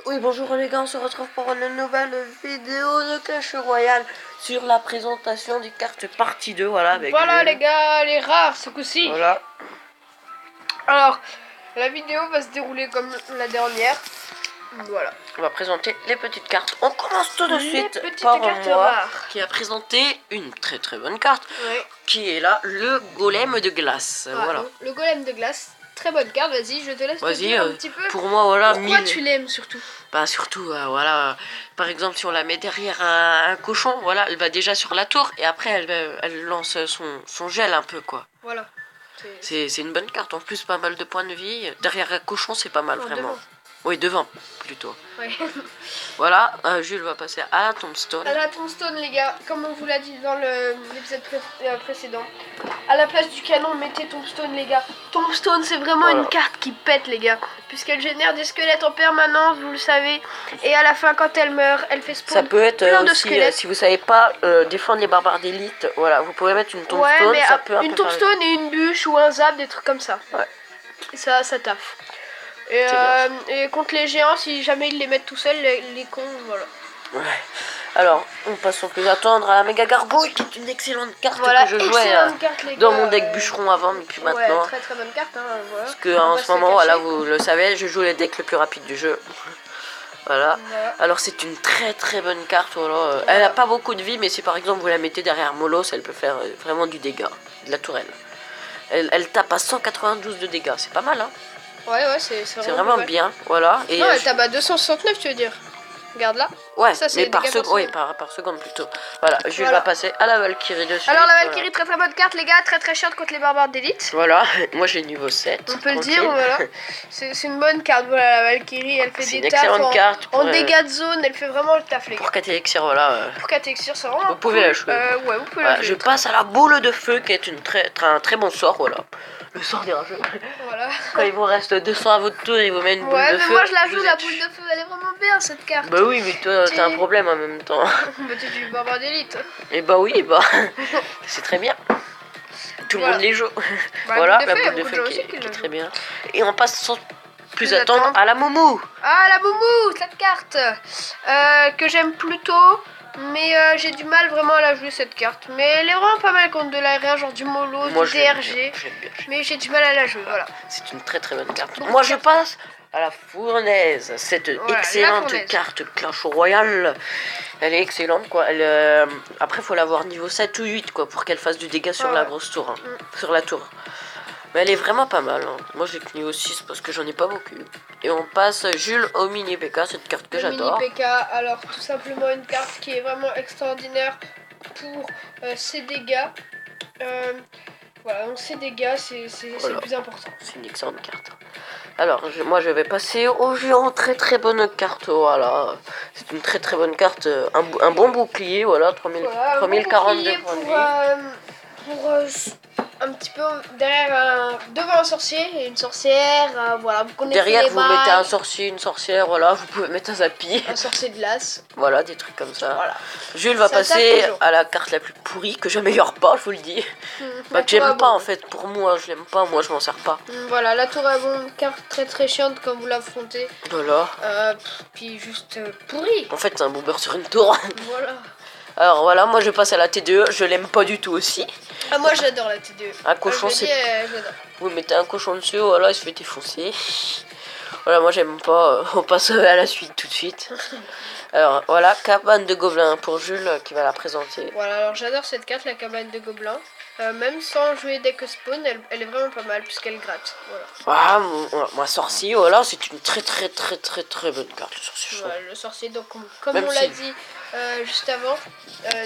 Oui, bonjour les gars, on se retrouve pour une nouvelle vidéo de Clash Royale sur la présentation des cartes partie 2, voilà, avec Voilà Jules. les gars, les rares ce coup-ci. Voilà. Alors, la vidéo va se dérouler comme la dernière. Voilà. On va présenter les petites cartes. On commence tout de Les suite petites par cartes moi, rares. qui a présenté une très bonne carte, Ouais. qui est là, le golem de glace. Ah, voilà. Le golem de glace. Très bonne carte, vas-y, je te laisse te dire un petit peu. Pour moi, voilà. Pourquoi tu l'aimes surtout? Bah surtout, voilà, par exemple, si on la met derrière un cochon, voilà, elle va déjà sur la tour et après elle lance son gel un peu, quoi. Voilà. C'est une bonne carte, en plus pas mal de points de vie. Derrière un cochon, c'est pas mal, Non, vraiment. devant. Oui, devant, plutôt. Ouais. Voilà, Jules va passer à la tombstone. À la tombstone, les gars, comme on vous l'a dit dans l'épisode précédent, à la place du canon, mettez tombstone, les gars. Tombstone, c'est vraiment une carte qui pète, les gars, puisqu'elle génère des squelettes en permanence, vous le savez. Et à la fin, quand elle meurt, elle fait spawn. Ça peut être plein de aussi, squelettes. si vous savez pas défendre les barbares d'élite, voilà, vous pouvez mettre une tombstone. Ouais, mais ça peut un une peu tombstone et une bûche ou un zap, des trucs comme ça. Ouais. Ça taffe. Et contre les géants, si jamais ils les mettent tout seuls, les cons, voilà. Ouais. Alors, on passe sans plus attendre à la méga gargouille, qui est une excellente carte Voilà, que je jouais carte, les dans gars, mon deck bûcheron avant, mais puis maintenant. Ouais, très bonne carte, hein, voilà. Parce que en ce moment, voilà, vous le savez, je joue les decks les plus rapides du jeu. Voilà. Alors c'est une très bonne carte. Voilà. Elle a pas beaucoup de vie, mais si par exemple vous la mettez derrière Molos, elle peut faire vraiment du dégât, de la tourelle. Elle tape à 192 de dégâts, c'est pas mal, hein. Ouais, c'est vraiment bien, voilà. Et non, elle tape à 269, tu veux dire. Regarde là. Ouais, ça, mais par seconde plutôt. Voilà, Jules va passer à la Valkyrie dessus. Alors la Valkyrie, très bonne carte, les gars, très chiante contre les barbares d'élite. Voilà, moi j'ai niveau 7. On peut le dire, voilà. C'est une bonne carte, voilà, la Valkyrie, elle fait des tafs en dégâts de zone, elle fait vraiment le taf, les gars. Pour 4 élixirs, voilà. Pour 4 élixirs, c'est vraiment. Vous pouvez la jouer. Ouais, vous pouvez la jouer. Je passe à la boule de feu, qui est un très bon sort, voilà. Le sort des rageux. Voilà. Quand il vous reste 200 à votre tour, il vous met une boule de feu. Ouais, mais moi je la joue, la boule de feu, elle est vraiment bien cette carte. Bah oui, mais toi t'as un problème en même temps. Bah t'es du barbare d'élite. Et bah oui, c'est très bien. Tout le monde les joue. Bah, voilà, la boule de feu qui est très bien. Et on passe sans plus attendre à la Moumou. Ah, la Moumou, cette carte que j'aime plutôt. Mais j'ai du mal vraiment à la jouer cette carte. Mais elle est vraiment pas mal contre de l'aérien, genre du mollo, du DRG. Mais j'ai du mal à la jouer, voilà. C'est une très bonne carte. Moi je passe à la fournaise. Cette excellente carte Clash Royale. Elle est excellente, quoi. Après faut l'avoir niveau 7 ou 8, quoi, pour qu'elle fasse du dégât sur la grosse tour, hein, sur la tour. Mais elle est vraiment pas mal, hein. Moi j'ai que niveau 6 parce que j'en ai pas beaucoup. Et on passe Jules au mini PK, cette carte que j'adore. Mini PK, alors tout simplement une carte qui est vraiment extraordinaire pour ses dégâts. Voilà, donc ses dégâts, c'est le plus important. C'est une excellente carte. Alors, moi je vais passer au géant, très bonne carte, voilà. C'est une très bonne carte, un bon bouclier, voilà, 3042 points de vie. Pour un petit peu derrière devant un sorcier et une sorcière, voilà, vous connaissez derrière les vous mettez un sorcier, une sorcière, voilà, vous pouvez mettre un zappy. Un sorcier de glace. Voilà, des trucs comme ça. Voilà. Jules va passer à la carte la plus pourrie, que j'améliore pas, je vous le dis. Bah que j'aime pas en fait, pour moi, je l'aime pas, moi je m'en sers pas. Voilà, la tour à bombe, carte très chiante quand vous l'affrontez. Voilà. Puis juste pourrie. En fait c'est un bomber sur une tour. Voilà. Alors voilà, moi je passe à la T2, je l'aime pas du tout aussi. Ah, moi j'adore la T2. Un cochon, c'est. Vous mettez un cochon dessus, voilà, il se fait défoncer. Voilà, moi j'aime pas. On passe à la suite tout de suite. Alors voilà, cabane de gobelins pour Jules qui va la présenter. Voilà, alors j'adore cette carte, la cabane de gobelins. Même sans jouer deck spawn, elle est vraiment pas mal puisqu'elle gratte. Voilà. Ah, moi sorcier, voilà, c'est une très bonne carte, le sorcier. Voilà, le sorcier, donc comme on l'a dit juste avant,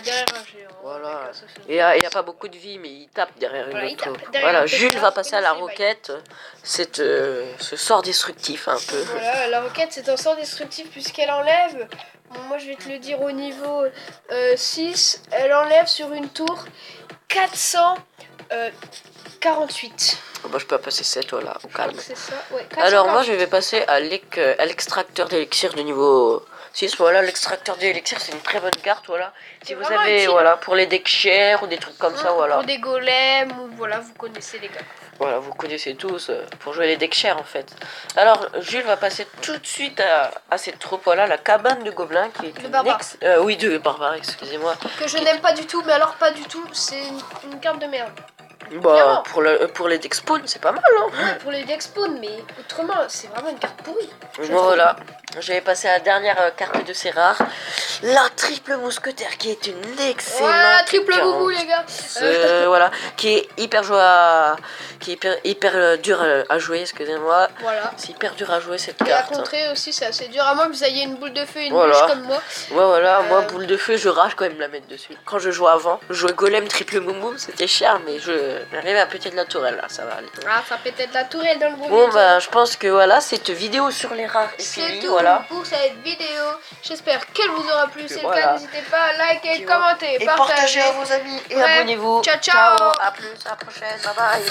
derrière un géant. Voilà. Et il n'y a pas beaucoup de vie, mais il tape derrière une autre. Voilà, Jules va passer à la roquette. Ce sort destructif un peu. Voilà, la roquette c'est un sort destructif puisqu'elle enlève. Bon, moi je vais te le dire au niveau 6, elle enlève sur une tour 448. Moi je peux passer 7, voilà, au calme. C'est ça, ouais, alors moi je vais passer à l'extracteur d'élixir de niveau 6. Voilà, l'extracteur d'élixir c'est une très bonne carte, voilà. Si vous avez, voilà, pour les decks chers ou des trucs comme ça, voilà. Pour des golems, ou voilà, vous connaissez les gars. Voilà, vous connaissez tous pour jouer les decks chers en fait. Alors, Jules va passer tout de suite à cette troupe-là, la cabane de gobelins qui est De barbares. oui, de barbares, excusez-moi. Que je n'aime pas du tout, mais alors pas du tout, c'est une carte de merde. Bah, pour les deck spawn, c'est pas mal, hein. Ouais, pour les deck spawn, mais autrement, c'est vraiment une carte pourrie. Voilà, j'avais passé à la dernière carte de ces rares, la triple mousquetaire qui est une excellente Ouais, triple carte. boubou, les gars. Voilà, qui est hyper dur à jouer, excusez-moi. Voilà. C'est hyper dur à jouer cette Et à carte. contrer aussi, c'est assez dur, à moins que vous ayez une boule de feu et une Voilà. bûche comme moi. Ouais, voilà, moi, boule de feu, je rage quand même la mettre dessus. Quand je jouais avant, je jouais golem triple moumou, c'était cher, mais je j'arrivais à péter de la tourelle, là, ça va aller. Ah, ça pétait de la tourelle dans le gros Bon, bah, je pense que voilà, cette vidéo sur les rares est c'est finie, tout voilà. pour cette vidéo. J'espère qu'elle vous aura plu. Si c'est le Voilà. cas, n'hésitez pas à liker, Et commenter, Et partager. partagez à vos amis et Ouais. abonnez-vous. Ciao, ciao. À plus, à la prochaine, bye bye.